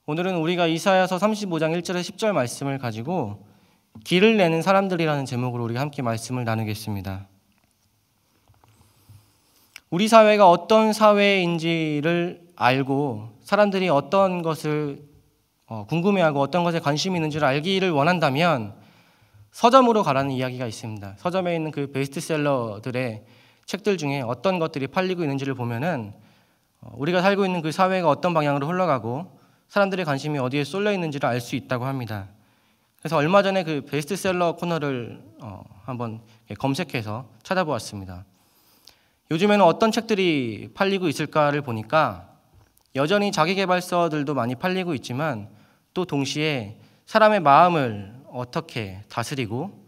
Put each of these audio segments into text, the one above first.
오늘은 우리가 이사야서 35장 1절에 10절 말씀을 가지고 길을 내는 사람들이라는 제목으로 우리가 함께 말씀을 나누겠습니다. 우리 사회가 어떤 사회인지를 알고 사람들이 어떤 것을 궁금해하고 어떤 것에 관심이 있는지를 알기를 원한다면 서점으로 가라는 이야기가 있습니다. 서점에 있는 그 베스트셀러들의 책들 중에 어떤 것들이 팔리고 있는지를 보면은 우리가 살고 있는 그 사회가 어떤 방향으로 흘러가고 사람들의 관심이 어디에 쏠려 있는지를 알 수 있다고 합니다. 그래서 얼마 전에 그 베스트셀러 코너를 한번 검색해서 찾아보았습니다. 요즘에는 어떤 책들이 팔리고 있을까를 보니까 여전히 자기계발서들도 많이 팔리고 있지만 또 동시에 사람의 마음을 어떻게 다스리고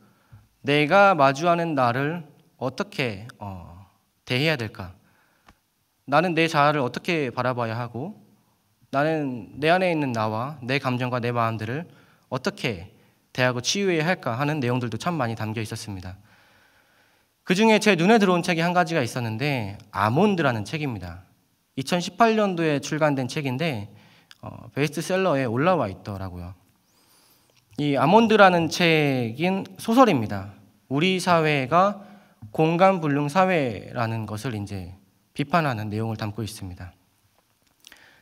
내가 마주하는 나를 어떻게 대해야 될까? 나는 내 자아를 어떻게 바라봐야 하고 나는 내 안에 있는 나와 내 감정과 내 마음들을 어떻게 대하고 치유해야 할까 하는 내용들도 참 많이 담겨 있었습니다. 그 중에 제 눈에 들어온 책이 한 가지가 있었는데 아몬드라는 책입니다. 2018년도에 출간된 책인데 베스트셀러에 올라와 있더라고요. 이 아몬드라는 책인 소설입니다. 우리 사회가 공간불능 사회라는 것을 이제 비판하는 내용을 담고 있습니다.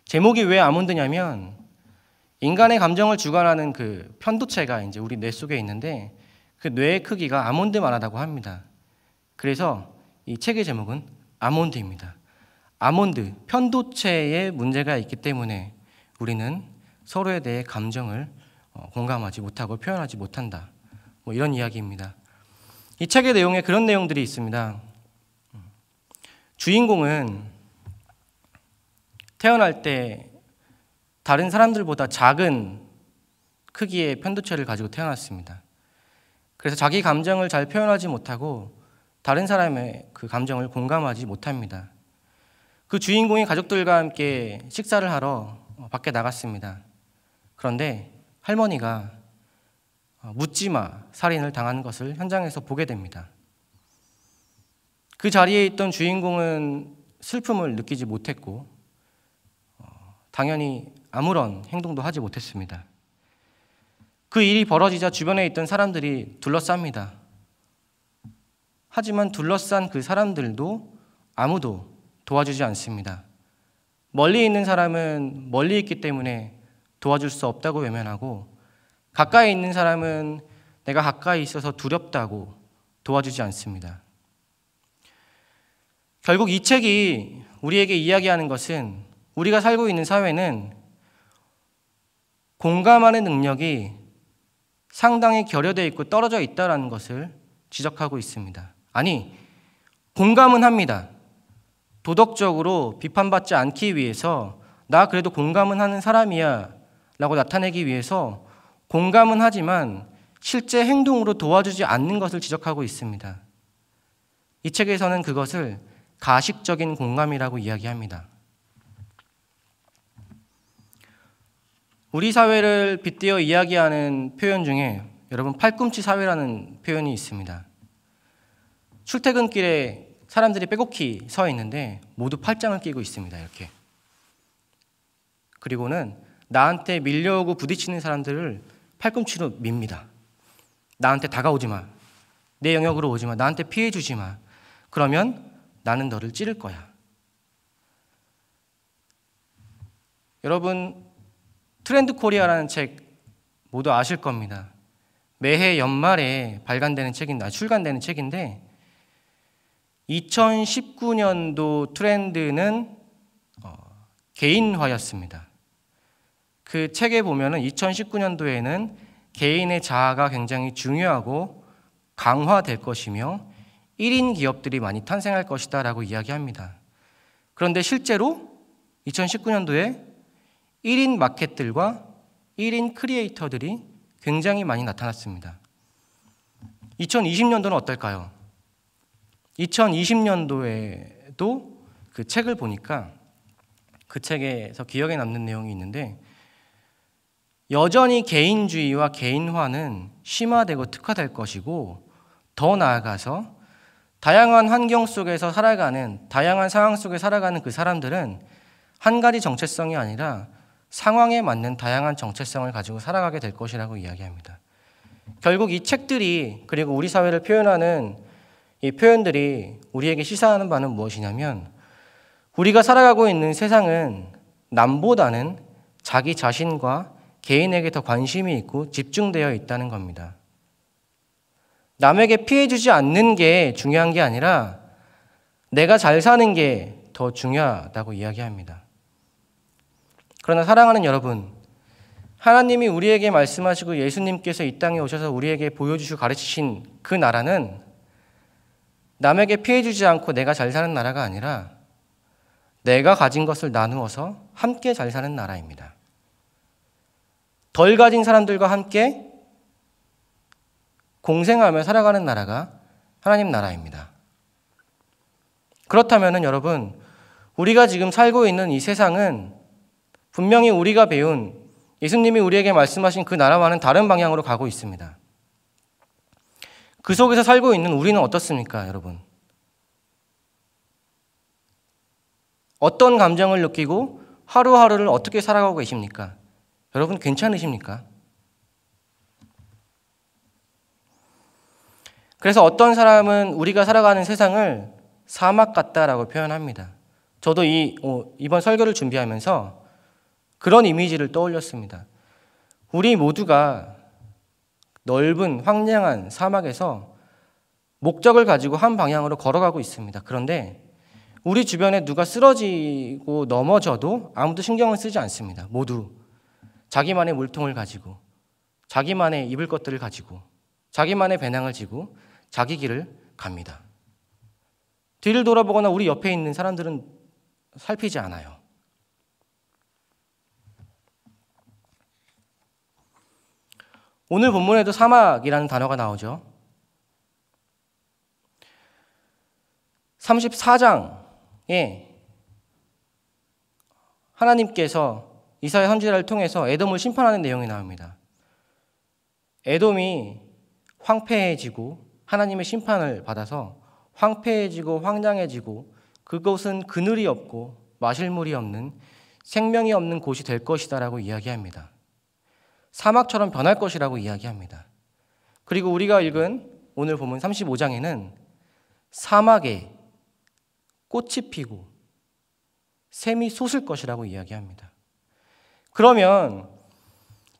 제목이 왜 아몬드냐면 인간의 감정을 주관하는 그 편도체가 이제 우리 뇌 속에 있는데 그 뇌의 크기가 아몬드만하다고 합니다. 그래서 이 책의 제목은 아몬드입니다. 아몬드, 편도체에 문제가 있기 때문에 우리는 서로에 대해 감정을 공감하지 못하고 표현하지 못한다. 뭐 이런 이야기입니다. 이 책의 내용에 그런 내용들이 있습니다. 주인공은 태어날 때 다른 사람들보다 작은 크기의 편도체를 가지고 태어났습니다. 그래서 자기 감정을 잘 표현하지 못하고 다른 사람의 그 감정을 공감하지 못합니다. 그 주인공이 가족들과 함께 식사를 하러 밖에 나갔습니다. 그런데 할머니가 묻지마 살인을 당한 것을 현장에서 보게 됩니다. 그 자리에 있던 주인공은 슬픔을 느끼지 못했고 당연히 아무런 행동도 하지 못했습니다. 그 일이 벌어지자 주변에 있던 사람들이 둘러쌉니다. 하지만 둘러싼 그 사람들도 아무도 도와주지 않습니다. 멀리 있는 사람은 멀리 있기 때문에 도와줄 수 없다고 외면하고 가까이 있는 사람은 내가 가까이 있어서 두렵다고 도와주지 않습니다. 결국 이 책이 우리에게 이야기하는 것은 우리가 살고 있는 사회는 공감하는 능력이 상당히 결여되어 있고 떨어져 있다는 것을 지적하고 있습니다. 아니, 공감은 합니다. 도덕적으로 비판받지 않기 위해서 나 그래도 공감은 하는 사람이야 라고 나타내기 위해서 공감은 하지만 실제 행동으로 도와주지 않는 것을 지적하고 있습니다. 이 책에서는 그것을 가식적인 공감이라고 이야기합니다. 우리 사회를 빗대어 이야기하는 표현 중에 여러분 팔꿈치 사회라는 표현이 있습니다. 출퇴근길에 사람들이 빼곡히 서 있는데 모두 팔짱을 끼고 있습니다. 이렇게. 그리고는 나한테 밀려오고 부딪히는 사람들을 팔꿈치로 밉니다. 나한테 다가오지 마. 내 영역으로 오지 마. 나한테 피해 주지 마. 그러면 나는 너를 찌를 거야. 여러분 트렌드 코리아라는 책 모두 아실 겁니다. 매해 연말에 출간되는 책인데 2019년도 트렌드는 개인화였습니다. 그 책에 보면은 2019년도에는 개인의 자아가 굉장히 중요하고 강화될 것이며 1인 기업들이 많이 탄생할 것이다 라고 이야기합니다. 그런데 실제로 2019년도에 1인 마켓들과 1인 크리에이터들이 굉장히 많이 나타났습니다. 2020년도는 어떨까요? 2020년도에도 그 책을 보니까 그 책에서 기억에 남는 내용이 있는데 여전히 개인주의와 개인화는 심화되고 특화될 것이고 더 나아가서 다양한 환경 속에서 살아가는 다양한 상황 속에 살아가는 그 사람들은 한 가지 정체성이 아니라 상황에 맞는 다양한 정체성을 가지고 살아가게 될 것이라고 이야기합니다. 결국 이 책들이 그리고 우리 사회를 표현하는 이 표현들이 우리에게 시사하는 바는 무엇이냐면 우리가 살아가고 있는 세상은 남보다는 자기 자신과 개인에게 더 관심이 있고 집중되어 있다는 겁니다. 남에게 피해 주지 않는 게 중요한 게 아니라 내가 잘 사는 게 더 중요하다고 이야기합니다. 그러나 사랑하는 여러분, 하나님이 우리에게 말씀하시고 예수님께서 이 땅에 오셔서 우리에게 보여주시고 가르치신 그 나라는 남에게 피해 주지 않고 내가 잘 사는 나라가 아니라 내가 가진 것을 나누어서 함께 잘 사는 나라입니다. 덜 가진 사람들과 함께 공생하며 살아가는 나라가 하나님 나라입니다. 그렇다면 여러분, 우리가 지금 살고 있는 이 세상은 분명히 우리가 배운 예수님이 우리에게 말씀하신 그 나라와는 다른 방향으로 가고 있습니다. 그 속에서 살고 있는 우리는 어떻습니까, 여러분? 어떤 감정을 느끼고 하루하루를 어떻게 살아가고 계십니까? 여러분 괜찮으십니까? 그래서 어떤 사람은 우리가 살아가는 세상을 사막 같다라고 표현합니다. 저도 이번 설교를 준비하면서 그런 이미지를 떠올렸습니다. 우리 모두가 넓은 황량한 사막에서 목적을 가지고 한 방향으로 걸어가고 있습니다. 그런데 우리 주변에 누가 쓰러지고 넘어져도 아무도 신경을 쓰지 않습니다. 모두 자기만의 물통을 가지고 자기만의 입을 것들을 가지고 자기만의 배낭을 지고 자기 길을 갑니다. 뒤를 돌아보거나 우리 옆에 있는 사람들은 살피지 않아요. 오늘 본문에도 사막이라는 단어가 나오죠. 34장에 하나님께서 이사야 선지자를 통해서 에돔을 심판하는 내용이 나옵니다. 에돔이 황폐해지고 하나님의 심판을 받아서 황폐해지고 황량해지고 그곳은 그늘이 없고 마실 물이 없는 생명이 없는 곳이 될 것이다라고 이야기합니다. 사막처럼 변할 것이라고 이야기합니다. 그리고 우리가 읽은 오늘 본문 35장에는 사막에 꽃이 피고 샘이 솟을 것이라고 이야기합니다. 그러면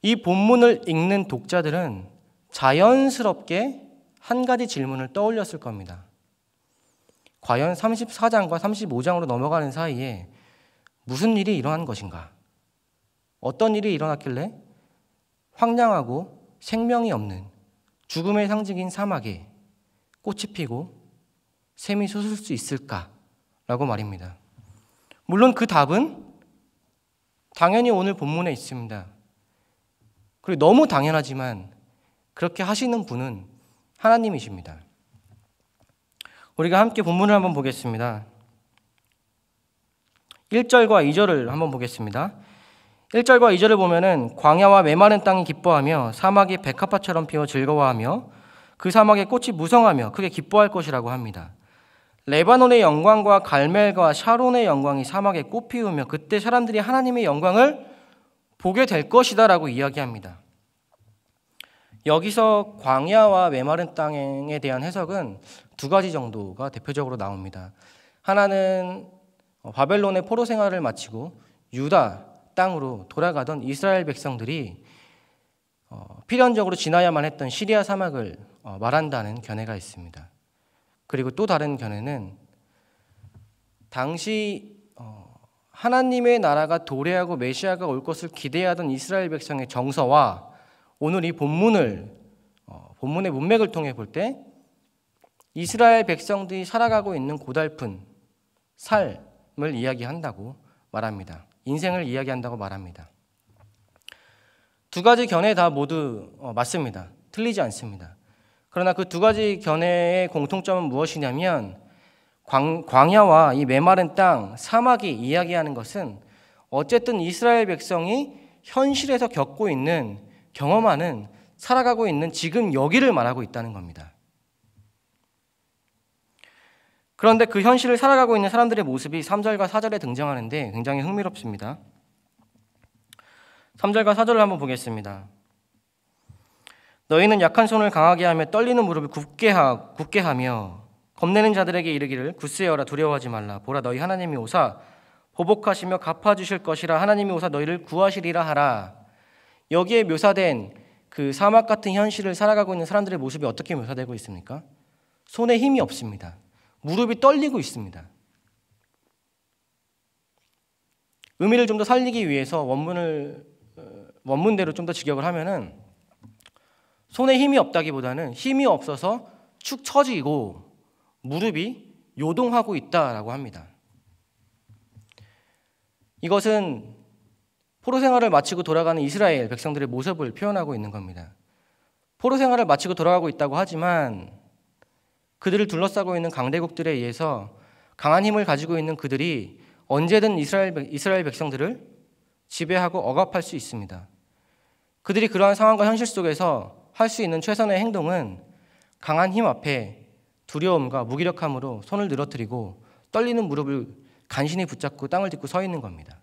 이 본문을 읽는 독자들은 자연스럽게 한 가지 질문을 떠올렸을 겁니다. 과연 34장과 35장으로 넘어가는 사이에 무슨 일이 일어난 것인가? 어떤 일이 일어났길래 황량하고 생명이 없는 죽음의 상징인 사막에 꽃이 피고 샘이 솟을 수 있을까라고 말입니다. 물론 그 답은 당연히 오늘 본문에 있습니다. 그리고 너무 당연하지만 그렇게 하시는 분은 하나님이십니다. 우리가 함께 본문을 한번 보겠습니다. 1절과 2절을 한번 보겠습니다. 1절과 2절을 보면은 광야와 메마른 땅이 기뻐하며 사막이 백합화처럼 피어 즐거워하며 그 사막의 꽃이 무성하며 크게 기뻐할 것이라고 합니다. 레바논의 영광과 갈멜과 샤론의 영광이 사막에 꽃 피우며 그때 사람들이 하나님의 영광을 보게 될 것이다 라고 이야기합니다. 여기서 광야와 메마른 땅에 대한 해석은 두 가지 정도가 대표적으로 나옵니다. 하나는 바벨론의 포로 생활을 마치고 유다 땅으로 돌아가던 이스라엘 백성들이 필연적으로 지나야만 했던 시리아 사막을 말한다는 견해가 있습니다. 그리고 또 다른 견해는 당시 하나님의 나라가 도래하고 메시아가 올 것을 기대하던 이스라엘 백성의 정서와 오늘 이 본문의 문맥을 통해 볼 때 이스라엘 백성들이 살아가고 있는 고달픈 삶을 이야기한다고 말합니다. 인생을 이야기한다고 말합니다. 두 가지 견해 다 모두 맞습니다. 틀리지 않습니다. 그러나 그 두 가지 견해의 공통점은 무엇이냐면 광야와 이 메마른 땅, 사막이 이야기하는 것은 어쨌든 이스라엘 백성이 현실에서 겪고 있는, 경험하는, 살아가고 있는 지금 여기를 말하고 있다는 겁니다. 그런데 그 현실을 살아가고 있는 사람들의 모습이 3절과 4절에 등장하는데 굉장히 흥미롭습니다. 3절과 4절을 한번 보겠습니다. 너희는 약한 손을 강하게 하며 떨리는 무릎을 굳게 하며 겁내는 자들에게 이르기를 굳세어라 두려워하지 말라. 보라 너희 하나님이 오사 보복하시며 갚아주실 것이라. 하나님이 오사 너희를 구하시리라 하라. 여기에 묘사된 그 사막 같은 현실을 살아가고 있는 사람들의 모습이 어떻게 묘사되고 있습니까? 손에 힘이 없습니다. 무릎이 떨리고 있습니다. 의미를 좀 더 살리기 위해서 원문대로 좀 더 직역을 하면은 손에 힘이 없다기보다는 힘이 없어서 축 처지고 무릎이 요동하고 있다라고 합니다. 이것은 포로 생활을 마치고 돌아가는 이스라엘 백성들의 모습을 표현하고 있는 겁니다. 포로 생활을 마치고 돌아가고 있다고 하지만 그들을 둘러싸고 있는 강대국들에 의해서 강한 힘을 가지고 있는 그들이 언제든 이스라엘 백성들을 지배하고 억압할 수 있습니다. 그들이 그러한 상황과 현실 속에서 할 수 있는 최선의 행동은 강한 힘 앞에 두려움과 무기력함으로 손을 늘어뜨리고 떨리는 무릎을 간신히 붙잡고 땅을 딛고 서 있는 겁니다.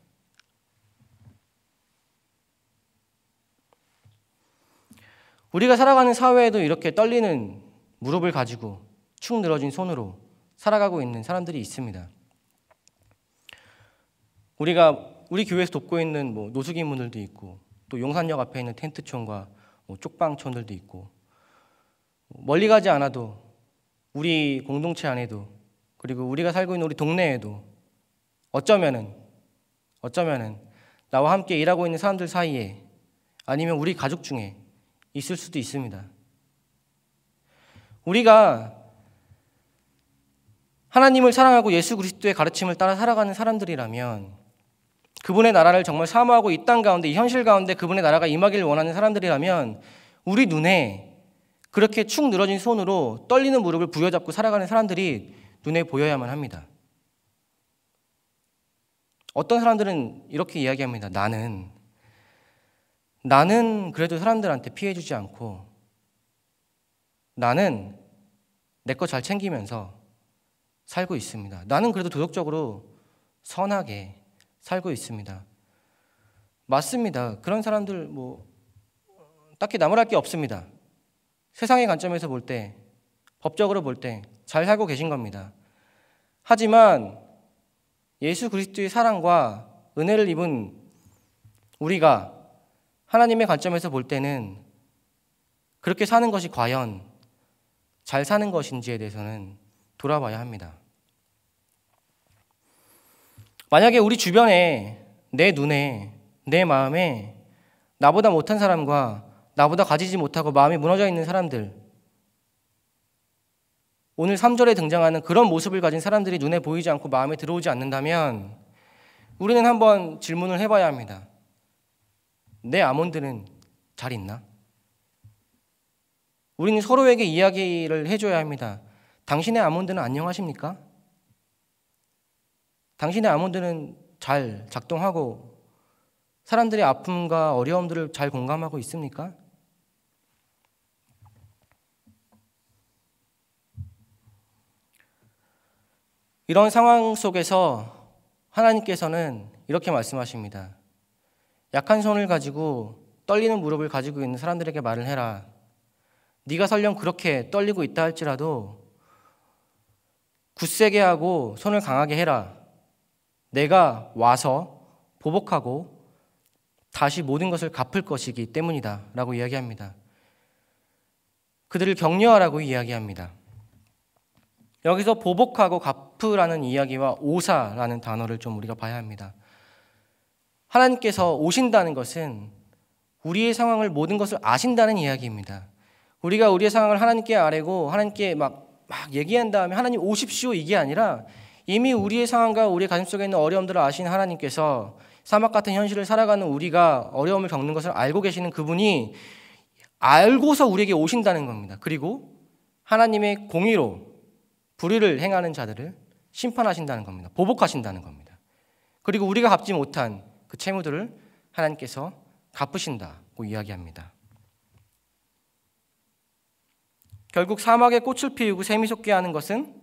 우리가 살아가는 사회에도 이렇게 떨리는 무릎을 가지고 축 늘어진 손으로 살아가고 있는 사람들이 있습니다. 우리 교회에서 돕고 있는 노숙인분들도 있고, 또 용산역 앞에 있는 텐트촌과 쪽방촌들도 있고, 멀리 가지 않아도 우리 공동체 안에도, 그리고 우리가 살고 있는 우리 동네에도 어쩌면은 나와 함께 일하고 있는 사람들 사이에, 아니면 우리 가족 중에 있을 수도 있습니다. 우리가 하나님을 사랑하고 예수 그리스도의 가르침을 따라 살아가는 사람들이라면, 그분의 나라를 정말 사모하고 이 땅 가운데, 이 현실 가운데 그분의 나라가 임하기를 원하는 사람들이라면 우리 눈에 그렇게 축 늘어진 손으로 떨리는 무릎을 부여잡고 살아가는 사람들이 눈에 보여야만 합니다. 어떤 사람들은 이렇게 이야기합니다. 나는 그래도 사람들한테 피해주지 않고, 나는 내 거 잘 챙기면서 살고 있습니다. 나는 그래도 도덕적으로 선하게 살고 있습니다. 맞습니다. 그런 사람들 딱히 나무랄 게 없습니다. 세상의 관점에서 볼 때, 법적으로 볼 때 잘 살고 계신 겁니다. 하지만 예수 그리스도의 사랑과 은혜를 입은 우리가 하나님의 관점에서 볼 때는 그렇게 사는 것이 과연 잘 사는 것인지에 대해서는 돌아봐야 합니다. 만약에 우리 주변에, 내 눈에, 내 마음에 나보다 못한 사람과 나보다 가지지 못하고 마음이 무너져 있는 사람들, 오늘 3절에 등장하는 그런 모습을 가진 사람들이 눈에 보이지 않고 마음에 들어오지 않는다면 우리는 한번 질문을 해봐야 합니다. 내 아몬드는 잘 있나? 우리는 서로에게 이야기를 해줘야 합니다. 당신의 아몬드는 안녕하십니까? 당신의 아몬드는 잘 작동하고 사람들의 아픔과 어려움들을 잘 공감하고 있습니까? 이런 상황 속에서 하나님께서는 이렇게 말씀하십니다. 약한 손을 가지고 떨리는 무릎을 가지고 있는 사람들에게 말을 해라. 네가 설령 그렇게 떨리고 있다 할지라도 굳세게 하고 손을 강하게 해라. 내가 와서 보복하고 다시 모든 것을 갚을 것이기 때문이다 라고 이야기합니다. 그들을 격려하라고 이야기합니다. 여기서 보복하고 갚으라는 이야기와 오사라는 단어를 좀 우리가 봐야 합니다. 하나님께서 오신다는 것은 우리의 상황을, 모든 것을 아신다는 이야기입니다. 우리가 우리의 상황을 하나님께 아뢰고 하나님께 막 얘기한 다음에 하나님 오십시오 이게 아니라, 이미 우리의 상황과 우리의 가슴 속에 있는 어려움들을 아신 하나님께서 사막 같은 현실을 살아가는 우리가 어려움을 겪는 것을 알고 계시는 그분이 알고서 우리에게 오신다는 겁니다. 그리고 하나님의 공의로 불의를 행하는 자들을 심판하신다는 겁니다. 보복하신다는 겁니다. 그리고 우리가 갚지 못한 그 채무들을 하나님께서 갚으신다고 이야기합니다. 결국 사막에 꽃을 피우고 샘이 솟게 하는 것은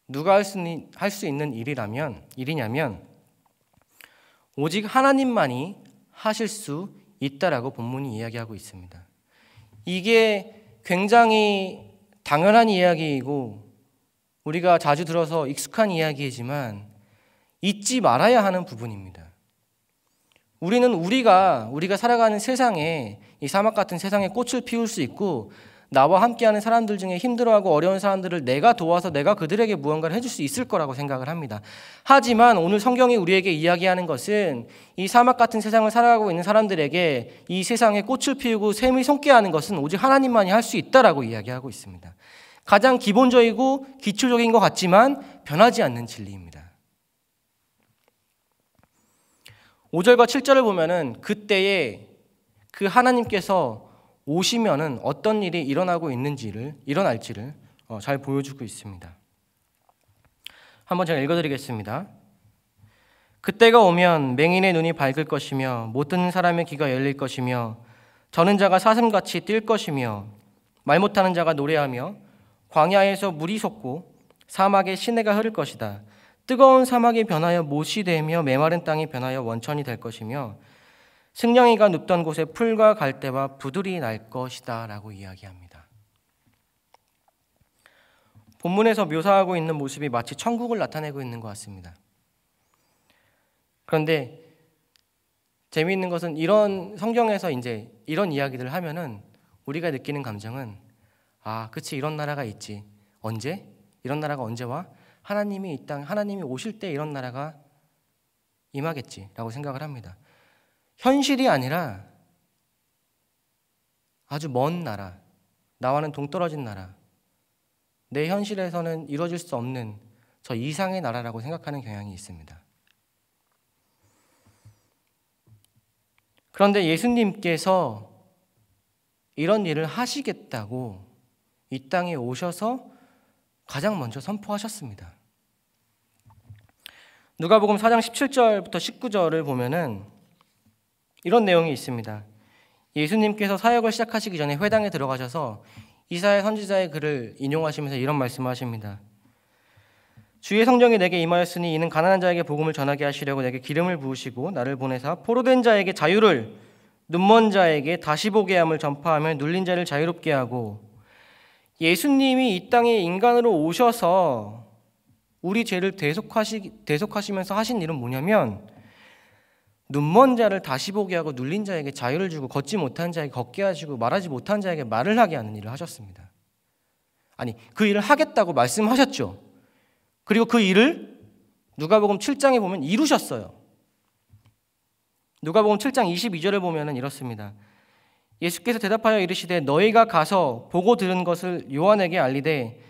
누가 할 수 있는 일이냐면 오직 하나님만이 하실 수 있다라고 본문이 이야기하고 있습니다. 이게 굉장히 당연한 이야기이고 우리가 자주 들어서 익숙한 이야기이지만 잊지 말아야 하는 부분입니다. 우리는 우리가 살아가는 세상에, 이 사막 같은 세상에 꽃을 피울 수 있고 나와 함께하는 사람들 중에 힘들어하고 어려운 사람들을 내가 도와서 내가 그들에게 무언가를 해줄 수 있을 거라고 생각을 합니다. 하지만 오늘 성경이 우리에게 이야기하는 것은 이 사막 같은 세상을 살아가고 있는 사람들에게 이 세상에 꽃을 피우고 샘을 솟게 하는 것은 오직 하나님만이 할 수 있다라고 이야기하고 있습니다. 가장 기본적이고 기초적인 것 같지만 변하지 않는 진리입니다. 5절과 7절을 보면은 그때에 그 하나님께서 오시면은 어떤 일이 일어날지를 잘 보여주고 있습니다. 한번 제가 읽어드리겠습니다. 그때가 오면 맹인의 눈이 밝을 것이며 못 듣는 사람의 귀가 열릴 것이며 저는 자가 사슴같이 뛸 것이며 말 못하는 자가 노래하며 광야에서 물이 솟고 사막에 시내가 흐를 것이다. 뜨거운 사막이 변하여 못이 되며 메마른 땅이 변하여 원천이 될 것이며 승냥이가 눕던 곳에 풀과 갈대와 부들이 날 것이다 라고 이야기합니다. 본문에서 묘사하고 있는 모습이 마치 천국을 나타내고 있는 것 같습니다. 그런데 재미있는 것은 이런 성경에서 이제 이런 이야기들을 하면은 우리가 느끼는 감정은 그치, 이런 나라가 있지. 언제? 이런 나라가 언제 와? 하나님이 이 땅, 하나님이 오실 때 이런 나라가 임하겠지라고 생각을 합니다. 현실이 아니라 아주 먼 나라, 나와는 동떨어진 나라, 내 현실에서는 이루어질 수 없는 저 이상의 나라라고 생각하는 경향이 있습니다. 그런데 예수님께서 이런 일을 하시겠다고 이 땅에 오셔서 가장 먼저 선포하셨습니다. 누가복음 4장 17절부터 19절을 보면은 이런 내용이 있습니다. 예수님께서 사역을 시작하시기 전에 회당에 들어가셔서 이사야 선지자의 글을 인용하시면서 이런 말씀을 하십니다. 주의 성령이 내게 임하였으니 이는 가난한 자에게 복음을 전하게 하시려고 내게 기름을 부으시고 나를 보내사 포로된 자에게 자유를, 눈먼 자에게 다시 보게 함을 전파하며 눌린 자를 자유롭게 하고. 예수님이 이 땅에 인간으로 오셔서 우리 죄를 대속하시면서 하신 일은 뭐냐면 눈먼 자를 다시 보게 하고 눌린 자에게 자유를 주고 걷지 못한 자에게 걷게 하시고 말하지 못한 자에게 말을 하게 하는 일을 하셨습니다. 아니, 그 일을 하겠다고 말씀하셨죠. 그리고 그 일을 누가복음 7장에 보면 이루셨어요. 누가복음 7장 22절을 보면 이렇습니다. 예수께서 대답하여 이르시되 너희가 가서 보고 들은 것을 요한에게 알리되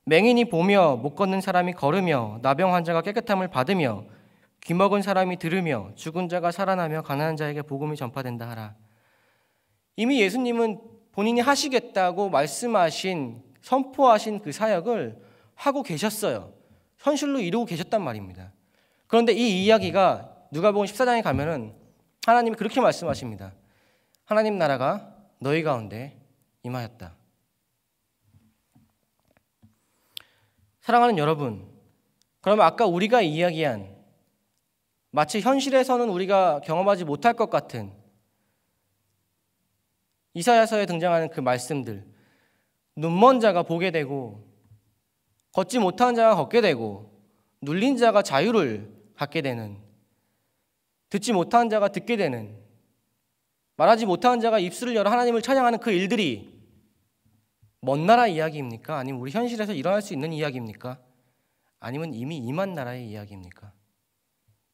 맹인이 보며 못 걷는 사람이 걸으며 나병 환자가 깨끗함을 받으며 귀먹은 사람이 들으며 죽은 자가 살아나며 가난한 자에게 복음이 전파된다 하라. 이미 예수님은 본인이 하시겠다고 말씀하신, 선포하신 그 사역을 하고 계셨어요. 현실로 이루고 계셨단 말입니다. 그런데 이 이야기가 누가복음 14장에 가면은 하나님이 그렇게 말씀하십니다. 하나님 나라가 너희 가운데 임하였다. 사랑하는 여러분, 그러면 아까 우리가 이야기한 마치 현실에서는 우리가 경험하지 못할 것 같은 이사야서에 등장하는 그 말씀들, 눈먼 자가 보게 되고 걷지 못한 자가 걷게 되고 눌린 자가 자유를 갖게 되는, 듣지 못한 자가 듣게 되는, 말하지 못한 자가 입술을 열어 하나님을 찬양하는 그 일들이 먼 나라 이야기입니까? 아니면 우리 현실에서 일어날 수 있는 이야기입니까? 아니면 이미 임한 나라의 이야기입니까?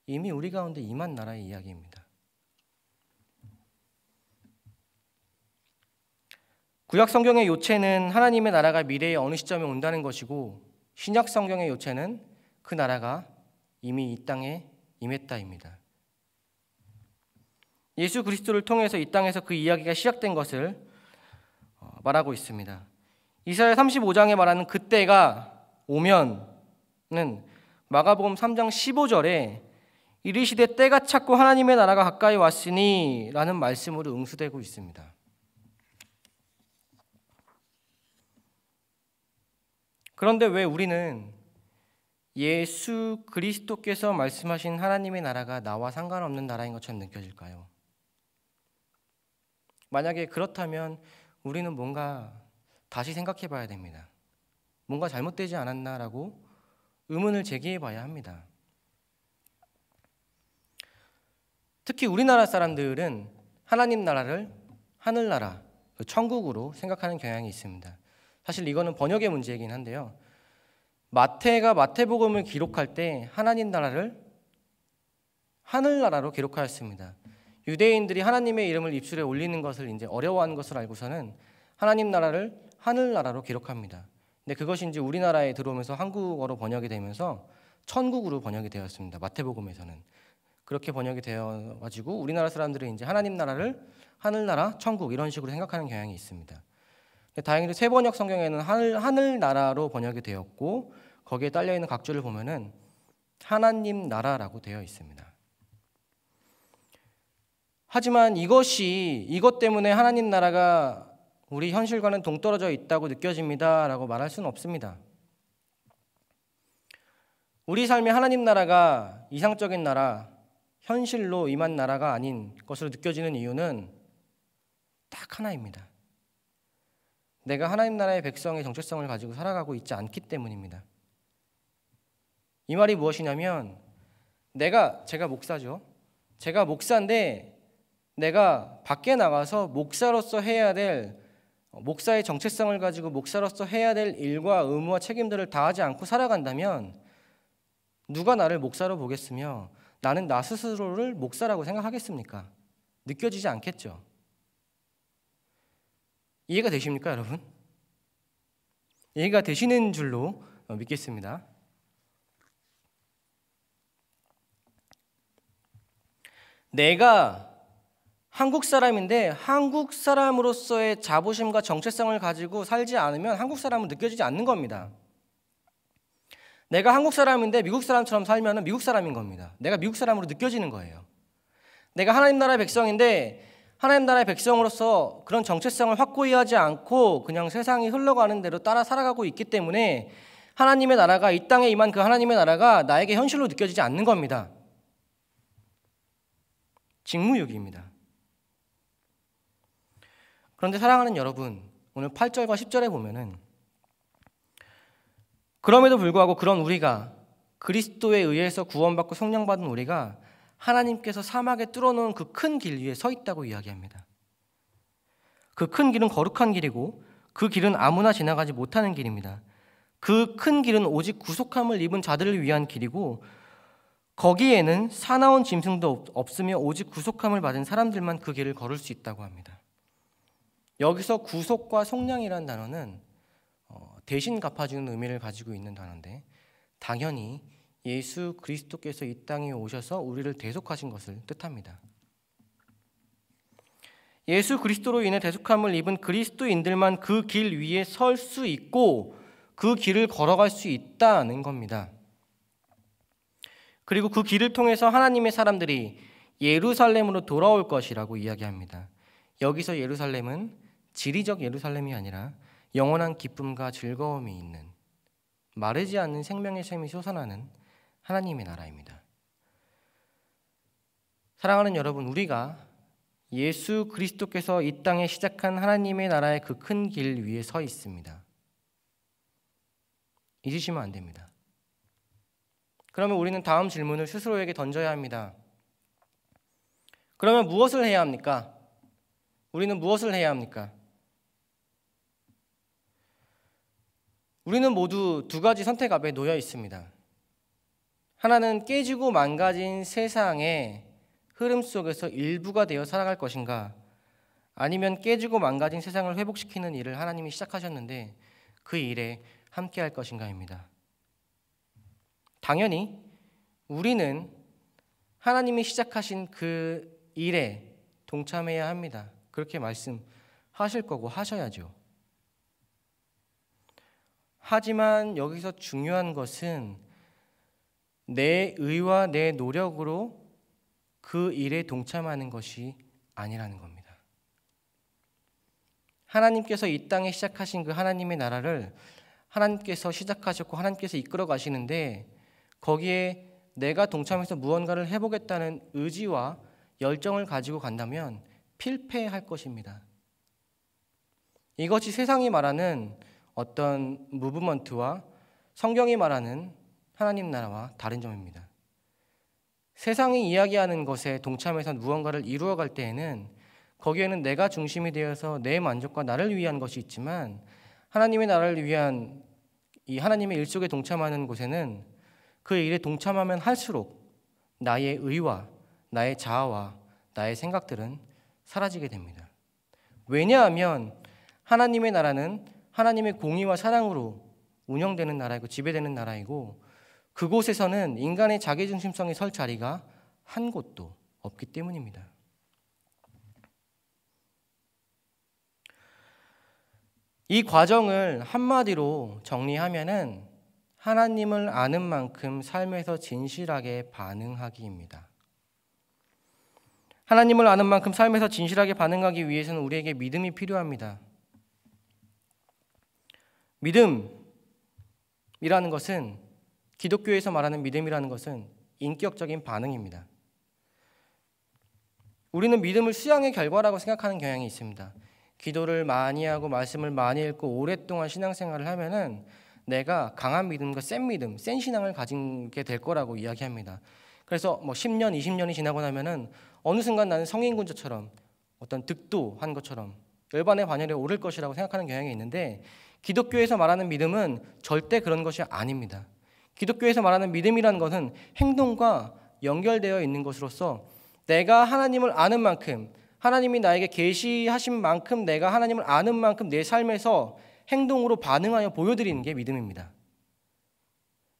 이미 우리 가운데 임한 나라의 이야기입니다. 구약 성경의 요체는 하나님의 나라가 미래의 어느 시점에 온다는 것이고 신약 성경의 요체는 그 나라가 이미 이 땅에 임했다입니다. 예수 그리스도를 통해서 이 땅에서 그 이야기가 시작된 것을 말하고 있습니다. 이사야 35장에 말하는 그때가 오면은 마가복음 3장 15절에 이르시되 때가 찼고 하나님의 나라가 가까이 왔으니 라는 말씀으로 응수되고 있습니다. 그런데 왜 우리는 예수 그리스도께서 말씀하신 하나님의 나라가 나와 상관없는 나라인 것처럼 느껴질까요? 만약에 그렇다면 우리는 뭔가 다시 생각해 봐야 됩니다. 뭔가 잘못되지 않았나라고 의문을 제기해 봐야 합니다. 특히 우리나라 사람들은 하나님 나라를 하늘나라, 천국으로 생각하는 경향이 있습니다. 사실 이거는 번역의 문제이긴 한데요. 마태가 마태복음을 기록할 때 하나님 나라를 하늘나라로 기록하였습니다. 유대인들이 하나님의 이름을 입술에 올리는 것을 이제 어려워하는 것을 알고서는 하나님 나라를 하늘나라로 기록합니다. 근데 그것이 이제 우리나라에 들어오면서 한국어로 번역이 되면서 천국으로 번역이 되었습니다. 마태복음에서는 그렇게 번역이 되어가지고 우리나라 사람들은 이제 하나님 나라를 하늘나라, 천국 이런 식으로 생각하는 경향이 있습니다. 다행히도 새번역 성경에는 하늘나라로 번역이 되었고 거기에 딸려 있는 각주를 보면은 하나님 나라라고 되어 있습니다. 하지만 이것 때문에 하나님 나라가 우리 현실과는 동떨어져 있다고 느껴집니다라고 말할 수는 없습니다. 우리 삶의 하나님 나라가 이상적인 나라, 현실로 임한 나라가 아닌 것으로 느껴지는 이유는 딱 하나입니다. 내가 하나님 나라의 백성의 정체성을 가지고 살아가고 있지 않기 때문입니다. 이 말이 무엇이냐면 제가 목사죠. 제가 목사인데 내가 밖에 나가서 목사로서 해야 될 목사의 정체성을 가지고 목사로서 해야 될 일과 의무와 책임들을 다하지 않고 살아간다면 누가 나를 목사로 보겠으며 나는 나 스스로를 목사라고 생각하겠습니까? 느껴지지 않겠죠. 이해가 되십니까, 여러분? 이해가 되시는 줄로 믿겠습니다. 내가 한국 사람인데 한국 사람으로서의 자부심과 정체성을 가지고 살지 않으면 한국 사람은 느껴지지 않는 겁니다. 내가 한국 사람인데 미국 사람처럼 살면 미국 사람인 겁니다. 내가 미국 사람으로 느껴지는 거예요. 내가 하나님 나라의 백성인데 하나님 나라의 백성으로서 그런 정체성을 확고히 하지 않고 그냥 세상이 흘러가는 대로 따라 살아가고 있기 때문에 하나님의 나라가 이 땅에 임한 그 하나님의 나라가 나에게 현실로 느껴지지 않는 겁니다. 직무유기입니다. 그런데 사랑하는 여러분, 오늘 8절과 10절에 보면은 그럼에도 불구하고 그런 우리가 그리스도에 의해서 구원받고 성령받은 우리가 하나님께서 사막에 뚫어놓은 그 큰 길 위에 서 있다고 이야기합니다. 그 큰 길은 거룩한 길이고 그 길은 아무나 지나가지 못하는 길입니다. 그 큰 길은 오직 구속함을 입은 자들을 위한 길이고 거기에는 사나운 짐승도 없으며 오직 구속함을 받은 사람들만 그 길을 걸을 수 있다고 합니다. 여기서 구속과 속량이라는 단어는 대신 갚아주는 의미를 가지고 있는 단어인데 당연히 예수 그리스도께서 이 땅에 오셔서 우리를 대속하신 것을 뜻합니다. 예수 그리스도로 인해 대속함을 입은 그리스도인들만 그 길 위에 설 수 있고 그 길을 걸어갈 수 있다는 겁니다. 그리고 그 길을 통해서 하나님의 사람들이 예루살렘으로 돌아올 것이라고 이야기합니다. 여기서 예루살렘은 지리적 예루살렘이 아니라 영원한 기쁨과 즐거움이 있는 마르지 않는 생명의 샘이 솟아나는 하나님의 나라입니다. 사랑하는 여러분, 우리가 예수 그리스도께서 이 땅에 시작한 하나님의 나라의 그 큰 길 위에 서 있습니다. 잊으시면 안 됩니다. 그러면 우리는 다음 질문을 스스로에게 던져야 합니다. 그러면 무엇을 해야 합니까? 우리는 무엇을 해야 합니까? 우리는 모두 두 가지 선택 앞에 놓여 있습니다. 하나는 깨지고 망가진 세상의 흐름 속에서 일부가 되어 살아갈 것인가, 아니면 깨지고 망가진 세상을 회복시키는 일을 하나님이 시작하셨는데 그 일에 함께 할 것인가입니다. 당연히 우리는 하나님이 시작하신 그 일에 동참해야 합니다. 그렇게 말씀하실 거고 하셔야죠. 하지만 여기서 중요한 것은 내 의와 내 노력으로 그 일에 동참하는 것이 아니라는 겁니다. 하나님께서 이 땅에 시작하신 그 하나님의 나라를 하나님께서 시작하셨고 하나님께서 이끌어 가시는데 거기에 내가 동참해서 무언가를 해보겠다는 의지와 열정을 가지고 간다면 필패할 것입니다. 이것이 세상이 말하는 어떤 무브먼트와 성경이 말하는 하나님 나라와 다른 점입니다. 세상이 이야기하는 것에 동참해서 무언가를 이루어갈 때에는 거기에는 내가 중심이 되어서 내 만족과 나를 위한 것이 있지만 하나님의 나라를 위한 이 하나님의 일 속에 동참하는 곳에는 그 일에 동참하면 할수록 나의 의와 나의 자아와 나의 생각들은 사라지게 됩니다. 왜냐하면 하나님의 나라는 하나님의 공의와 사랑으로 운영되는 나라이고 지배되는 나라이고 그곳에서는 인간의 자기중심성이 설 자리가 한 곳도 없기 때문입니다. 이 과정을 한마디로 정리하면은 하나님을 아는 만큼 삶에서 진실하게 반응하기입니다. 하나님을 아는 만큼 삶에서 진실하게 반응하기 위해서는 우리에게 믿음이 필요합니다. 믿음이라는 것은 기독교에서 말하는 믿음이라는 것은 인격적인 반응입니다. 우리는 믿음을 수양의 결과라고 생각하는 경향이 있습니다. 기도를 많이 하고 말씀을 많이 읽고 오랫동안 신앙생활을 하면은 내가 강한 믿음과 센 믿음, 센 신앙을 가지게 될 거라고 이야기합니다. 그래서 10년, 20년이 지나고 나면은 어느 순간 나는 성인군자처럼 어떤 득도한 것처럼 열반의 반열에 오를 것이라고 생각하는 경향이 있는데 기독교에서 말하는 믿음은 절대 그런 것이 아닙니다. 기독교에서 말하는 믿음이라는 것은 행동과 연결되어 있는 것으로서 내가 하나님을 아는 만큼 하나님이 나에게 계시하신 만큼 내가 하나님을 아는 만큼 내 삶에서 행동으로 반응하여 보여드리는 게 믿음입니다.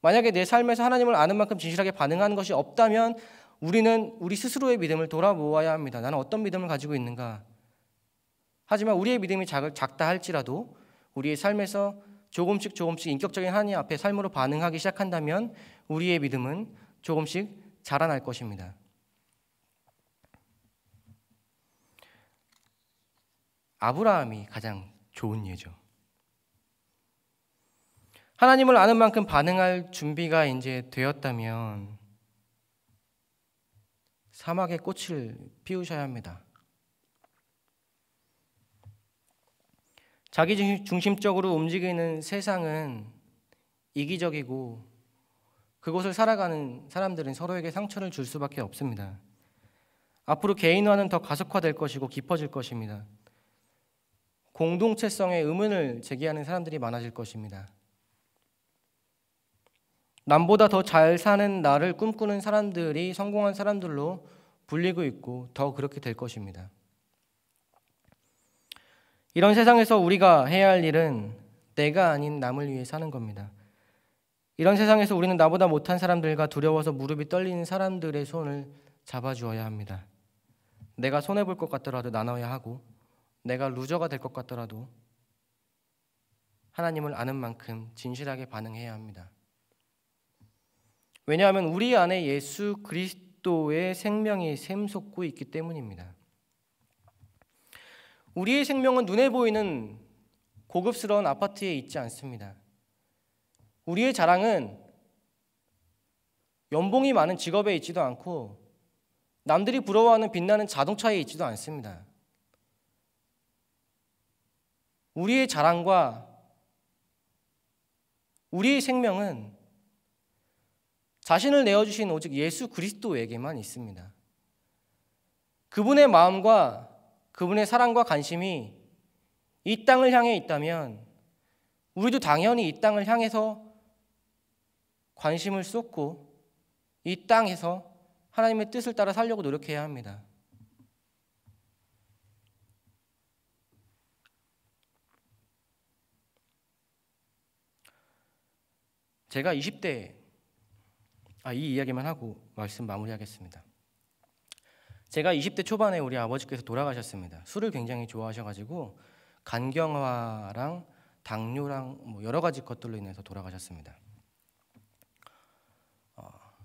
만약에 내 삶에서 하나님을 아는 만큼 진실하게 반응하는 것이 없다면 우리는 우리 스스로의 믿음을 돌아보아야 합니다. 나는 어떤 믿음을 가지고 있는가? 하지만 우리의 믿음이 작다 할지라도 우리의 삶에서 조금씩 인격적인 하나님 앞에 삶으로 반응하기 시작한다면 우리의 믿음은 조금씩 자라날 것입니다. 아브라함이 가장 좋은 예죠. 하나님을 아는 만큼 반응할 준비가 이제 되었다면 사막에 꽃을 피우셔야 합니다. 자기 중심적으로 움직이는 세상은 이기적이고 그곳을 살아가는 사람들은 서로에게 상처를 줄 수밖에 없습니다. 앞으로 개인화는 더 가속화될 것이고 깊어질 것입니다. 공동체성에 의문을 제기하는 사람들이 많아질 것입니다. 남보다 더 잘 사는 나를 꿈꾸는 사람들이 성공한 사람들로 불리고 있고 더 그렇게 될 것입니다. 이런 세상에서 우리가 해야 할 일은 내가 아닌 남을 위해 사는 겁니다. 이런 세상에서 우리는 나보다 못한 사람들과 두려워서 무릎이 떨리는 사람들의 손을 잡아주어야 합니다. 내가 손해볼 것 같더라도 나눠야 하고 내가 루저가 될 것 같더라도 하나님을 아는 만큼 진실하게 반응해야 합니다. 왜냐하면 우리 안에 예수 그리스도의 생명이 샘솟고 있기 때문입니다. 우리의 생명은 눈에 보이는 고급스러운 아파트에 있지 않습니다. 우리의 자랑은 연봉이 많은 직업에 있지도 않고 남들이 부러워하는 빛나는 자동차에 있지도 않습니다. 우리의 자랑과 우리의 생명은 자신을 내어주신 오직 예수 그리스도에게만 있습니다. 그분의 마음과 그분의 사랑과 관심이 이 땅을 향해 있다면 우리도 당연히 이 땅을 향해서 관심을 쏟고 이 땅에서 하나님의 뜻을 따라 살려고 노력해야 합니다. 제가 20대 이 이야기만 하고 말씀 마무리하겠습니다. 제가 20대 초반에 우리 아버지께서 돌아가셨습니다. 술을 굉장히 좋아하셔가지고 간경화랑 당뇨랑 여러 가지 것들로 인해서 돌아가셨습니다.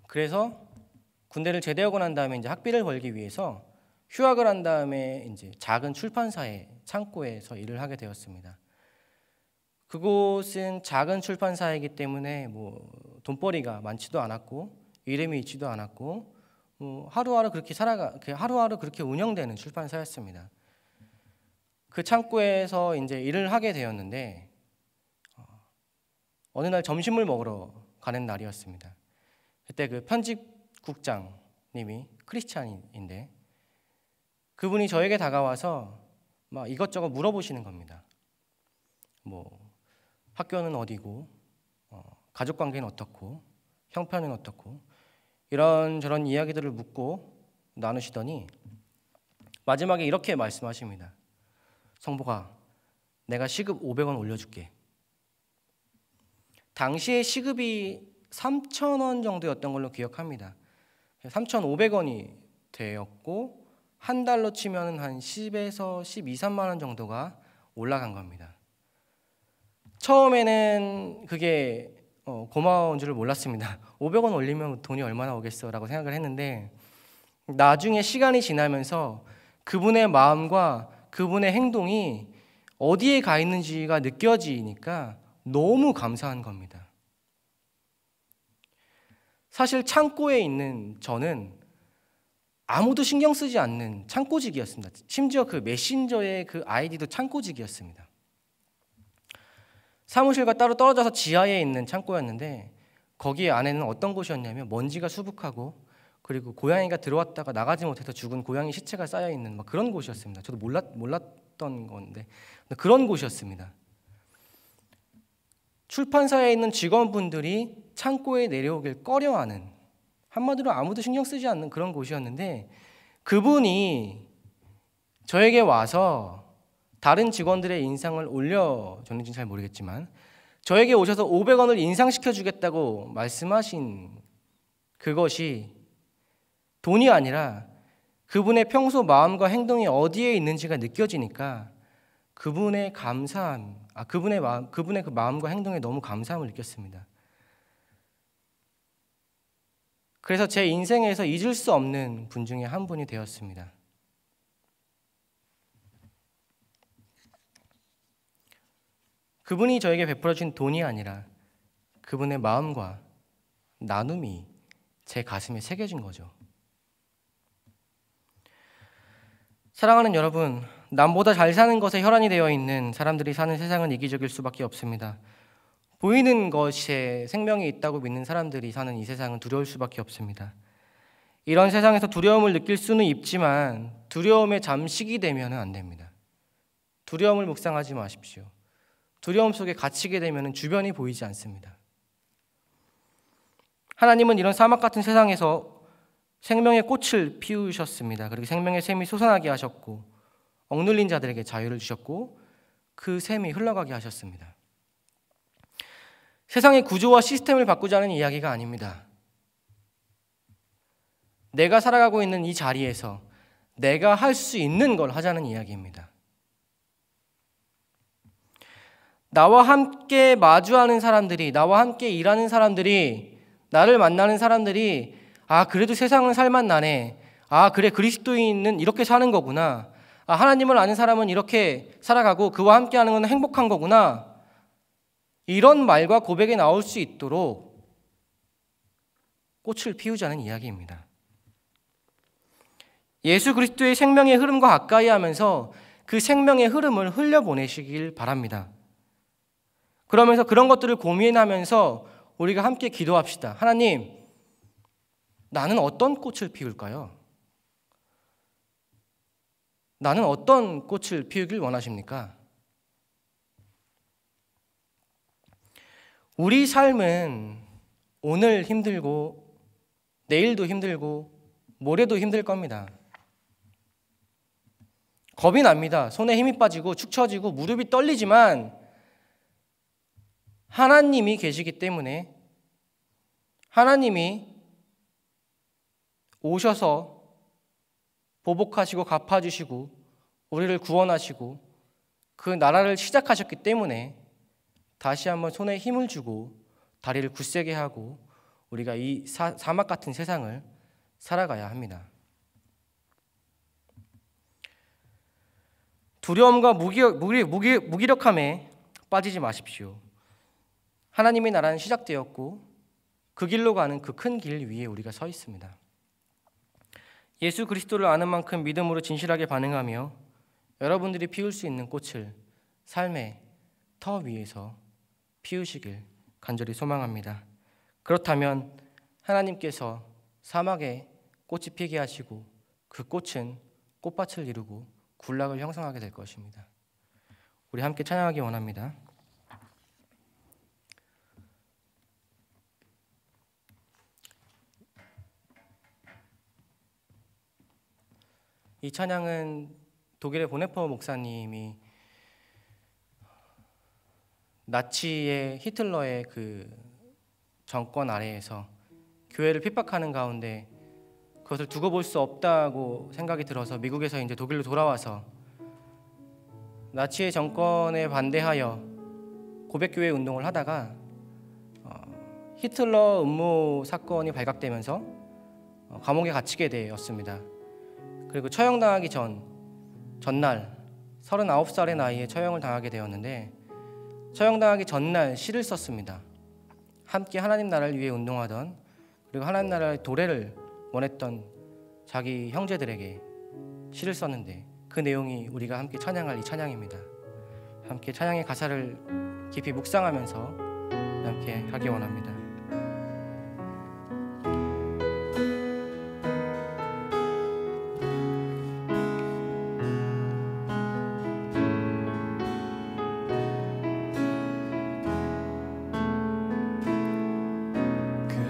그래서 군대를 제대하고 난 다음에 이제 학비를 벌기 위해서 휴학을 한 다음에 이제 작은 출판사의 창고에서 일을 하게 되었습니다. 그곳은 작은 출판사이기 때문에 돈벌이가 많지도 않았고 이름이 있지도 않았고 하루하루 그렇게 운영되는 출판사였습니다. 그 창고에서 이제 일을 하게 되었는데 어느 날 점심을 먹으러 가는 날이었습니다. 그때 그 편집국장님이 크리스찬인데 그분이 저에게 다가와서 막 이것저것 물어보시는 겁니다. 학교는 어디고, 가족관계는 어떻고, 형편은 어떻고, 이런저런 이야기들을 묻고 나누시더니 마지막에 이렇게 말씀하십니다. 성복아, 내가 시급 500원 올려줄게. 당시에 시급이 3,000원 정도였던 걸로 기억합니다. 3,500원이 되었고 한 달로 치면 한 10에서 12, 3만 원 정도가 올라간 겁니다. 처음에는 그게 고마운 줄을 몰랐습니다. 500원 올리면 돈이 얼마나 오겠어 라고 생각을 했는데 나중에 시간이 지나면서 그분의 마음과 그분의 행동이 어디에 가 있는지가 느껴지니까 너무 감사한 겁니다. 사실 창고에 있는 저는 아무도 신경 쓰지 않는 창고직이었습니다. 심지어 그 메신저의 그 아이디도 창고직이었습니다. 사무실과 따로 떨어져서 지하에 있는 창고였는데 거기 안에는 어떤 곳이었냐면 먼지가 수북하고 그리고 고양이가 들어왔다가 나가지 못해서 죽은 고양이 시체가 쌓여있는 막 그런 곳이었습니다. 저도 몰랐던 건데 그런 곳이었습니다. 출판사에 있는 직원분들이 창고에 내려오길 꺼려하는, 한마디로 아무도 신경 쓰지 않는 그런 곳이었는데 그분이 저에게 와서 다른 직원들의 인상을 올려줬는지는 잘 모르겠지만 저에게 오셔서 500원을 인상시켜 주겠다고 말씀하신 그것이 돈이 아니라 그분의 평소 마음과 행동이 어디에 있는지가 느껴지니까 그분의 감사함, 그분의 그 마음과 행동에 너무 감사함을 느꼈습니다. 그래서 제 인생에서 잊을 수 없는 분 중에 한 분이 되었습니다. 그분이 저에게 베풀어준 돈이 아니라 그분의 마음과 나눔이 제 가슴에 새겨진 거죠. 사랑하는 여러분, 남보다 잘 사는 것에 혈안이 되어 있는 사람들이 사는 세상은 이기적일 수밖에 없습니다. 보이는 것에 생명이 있다고 믿는 사람들이 사는 이 세상은 두려울 수밖에 없습니다. 이런 세상에서 두려움을 느낄 수는 있지만 두려움에 잠식이 되면 안 됩니다. 두려움을 묵상하지 마십시오. 두려움 속에 갇히게 되면 주변이 보이지 않습니다. 하나님은 이런 사막 같은 세상에서 생명의 꽃을 피우셨습니다. 그리고 생명의 샘이 솟아나게 하셨고 억눌린 자들에게 자유를 주셨고 그 샘이 흘러가게 하셨습니다. 세상의 구조와 시스템을 바꾸자는 이야기가 아닙니다. 내가 살아가고 있는 이 자리에서 내가 할 수 있는 걸 하자는 이야기입니다. 나와 함께 마주하는 사람들이, 나와 함께 일하는 사람들이, 나를 만나는 사람들이 그래도 세상은 살맛나네. 그래, 그리스도인은 이렇게 사는 거구나. 하나님을 아는 사람은 이렇게 살아가고 그와 함께 하는 건 행복한 거구나. 이런 말과 고백이 나올 수 있도록 꽃을 피우자는 이야기입니다. 예수 그리스도의 생명의 흐름과 가까이 하면서 그 생명의 흐름을 흘려보내시길 바랍니다. 그러면서 그런 것들을 고민하면서 우리가 함께 기도합시다. 하나님, 나는 어떤 꽃을 피울까요? 나는 어떤 꽃을 피우길 원하십니까? 우리 삶은 오늘 힘들고 내일도 힘들고 모레도 힘들 겁니다. 겁이 납니다. 손에 힘이 빠지고 축 처지고 무릎이 떨리지만 하나님이 계시기 때문에 하나님이 오셔서 보복하시고 갚아주시고 우리를 구원하시고 그 나라를 시작하셨기 때문에 다시 한번 손에 힘을 주고 다리를 굳세게 하고 우리가 이 사막 같은 세상을 살아가야 합니다. 두려움과 무기력함에 빠지지 마십시오. 하나님의 나라는 시작되었고 그 길로 가는 그 큰 길 위에 우리가 서 있습니다. 예수 그리스도를 아는 만큼 믿음으로 진실하게 반응하며 여러분들이 피울 수 있는 꽃을 삶의 터 위에서 피우시길 간절히 소망합니다. 그렇다면 하나님께서 사막에 꽃이 피게 하시고 그 꽃은 꽃밭을 이루고 군락을 형성하게 될 것입니다. 우리 함께 찬양하기 원합니다. 이 찬양은 독일의 보네퍼 목사님이 나치의 히틀러의 그 정권 아래에서 교회를 핍박하는 가운데 그것을 두고 볼 수 없다고 생각이 들어서 미국에서 이제 독일로 돌아와서 나치의 정권에 반대하여 고백교회 운동을 하다가 히틀러 음모 사건이 발각되면서 감옥에 갇히게 되었습니다. 그리고 처형당하기 전날 39살의 나이에 처형을 당하게 되었는데 처형당하기 전날 시를 썼습니다. 함께 하나님 나라를 위해 운동하던 그리고 하나님 나라의 도래를 원했던 자기 형제들에게 시를 썼는데 그 내용이 우리가 함께 찬양할 이 찬양입니다. 함께 찬양의 가사를 깊이 묵상하면서 함께 하기 원합니다.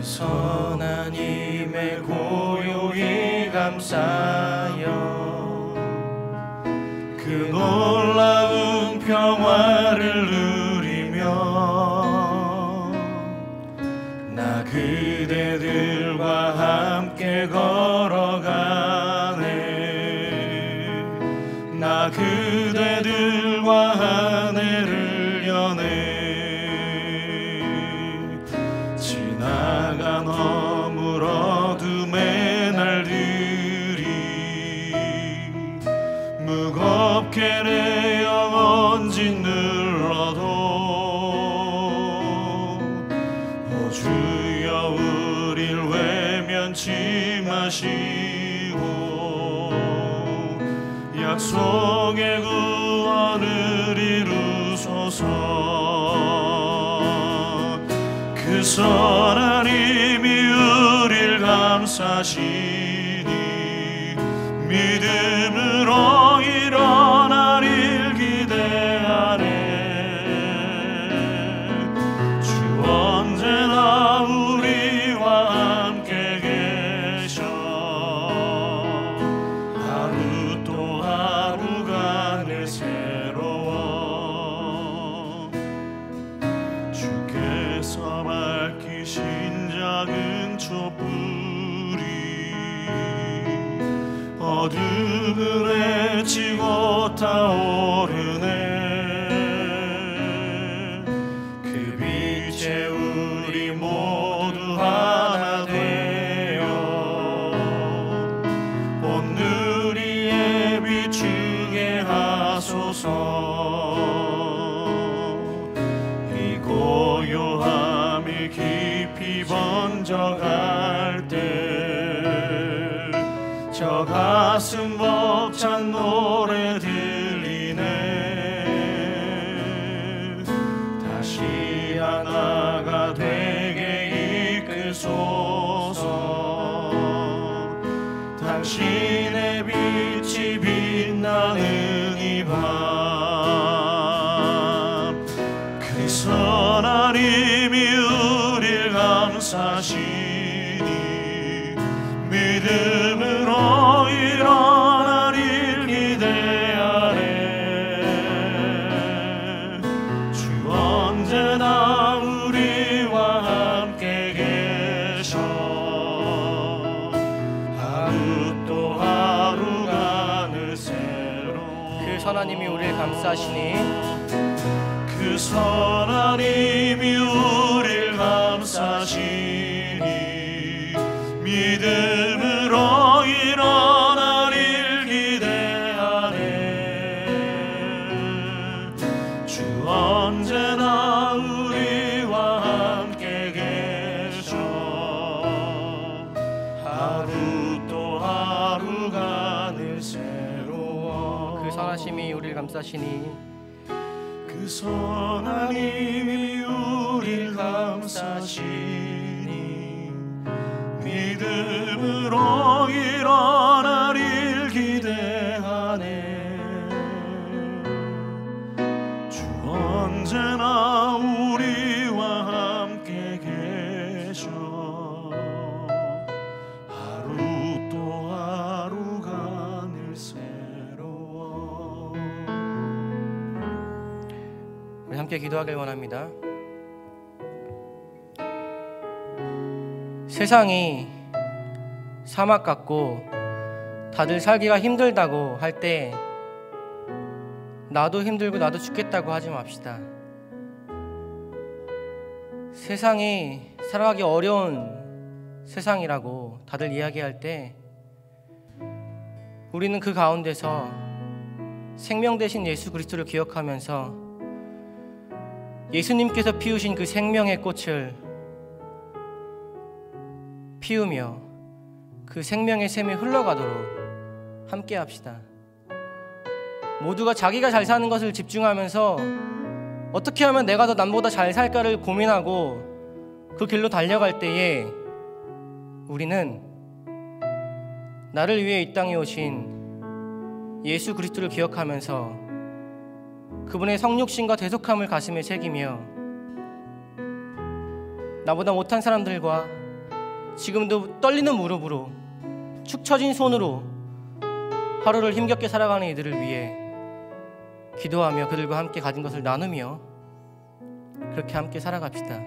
선한 힘에 고요히 감싸여 그 놀라운 평화를 누리며 나 그대들과 함께 걸어가네. 나 그대들과 하늘을 여네. 지나간 허물 어둠의 날들이 무겁게 내 영혼 짓눌러도 오 주여 우릴 외면치 마시고 약속의 구원을 이루소서. 그 선한 힘이 우릴 감싸시니 믿음으로 일어나릴 기대하네. 주 언제나 우리와 함께 계셔. 하루 또 하루가 늘 새로워. 주께서 밝히신 작은 촛불이 어둠을 헤치고 타오르네. 그 빛에 우리 모두 하나 되어 온 누리에 비추게 하소서. 이 고요함이 깊이 번져갈 때 저 가슴 벅찬 노래 들리네. 다시 하나가 되게 이끌소서. 당신의 빛이 빛나는 이 밤 그 선한 힘이 우릴 감싸시니 믿음으로 일어나릴 기대하네. 주 언제나 우리와 함께 계셔. 하루 또 하루가 늘 새로워. 그 선한 힘이 우리를 감싸시니 그 선한 힘이 우릴 감싸시니 믿음으로 일어나릴 기대하네. 주 언제나 우리와 함께 계셔. 하루 또 하루 선하심이 우리를 감싸시니 그 선한 힘이 우리를 감싸시니 믿음으로 일어나릴 기대하네. 주 언제나 우리와 함께 계셔. 하루 또 하루가 늘 새로워. 우리 함께 기도하길 원합니다. 세상이 사막 같고 다들 살기가 힘들다고 할 때 나도 힘들고 나도 죽겠다고 하지 맙시다. 세상이 살아가기 어려운 세상이라고 다들 이야기할 때 우리는 그 가운데서 생명 되신 예수 그리스도를 기억하면서 예수님께서 피우신 그 생명의 꽃을 피우며 그 생명의 샘이 흘러가도록 함께 합시다. 모두가 자기가 잘 사는 것을 집중하면서 어떻게 하면 내가 더 남보다 잘 살까를 고민하고 그 길로 달려갈 때에 우리는 나를 위해 이 땅에 오신 예수 그리스도를 기억하면서 그분의 성육신과 대속함을 가슴에 새기며 나보다 못한 사람들과 지금도 떨리는 무릎으로 축 처진 손으로 하루를 힘겹게 살아가는 이들을 위해 기도하며 그들과 함께 가진 것을 나누며 그렇게 함께 살아갑시다.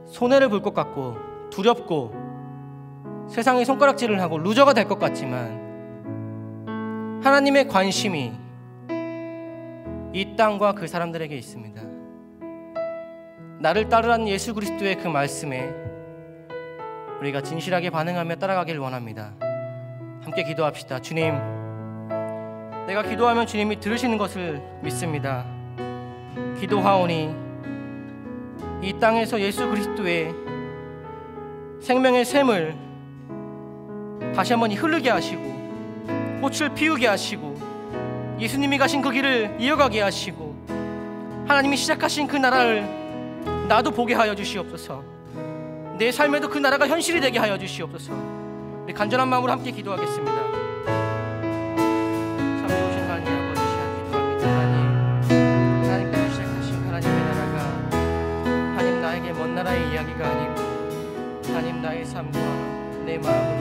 손해를 볼 것 같고 두렵고 세상에 손가락질을 하고 루저가 될 것 같지만 하나님의 관심이 이 땅과 그 사람들에게 있습니다. 나를 따르라는 예수 그리스도의 그 말씀에 우리가 진실하게 반응하며 따라가길 원합니다. 함께 기도합시다. 주님, 내가 기도하면 주님이 들으시는 것을 믿습니다. 기도하오니 이 땅에서 예수 그리스도의 생명의 샘을 다시 한번 흐르게 하시고 꽃을 피우게 하시고 예수님이 가신 그 길을 이어가게 하시고 하나님이 시작하신 그 나라를 나도 보게 하여 주시옵소서. 내 삶에도 그 나라가 현실이 되게 하여 주시옵소서. 우리 간절한 마음으로 함께 기도하겠습니다. 참 좋으신 하나님 아버지 기도합니다. 하나님께서 시작하신 하나님의 나라가 하나님 나에게 먼 나라의 이야기가 아니고 하나님 나의 삶과 내 마음을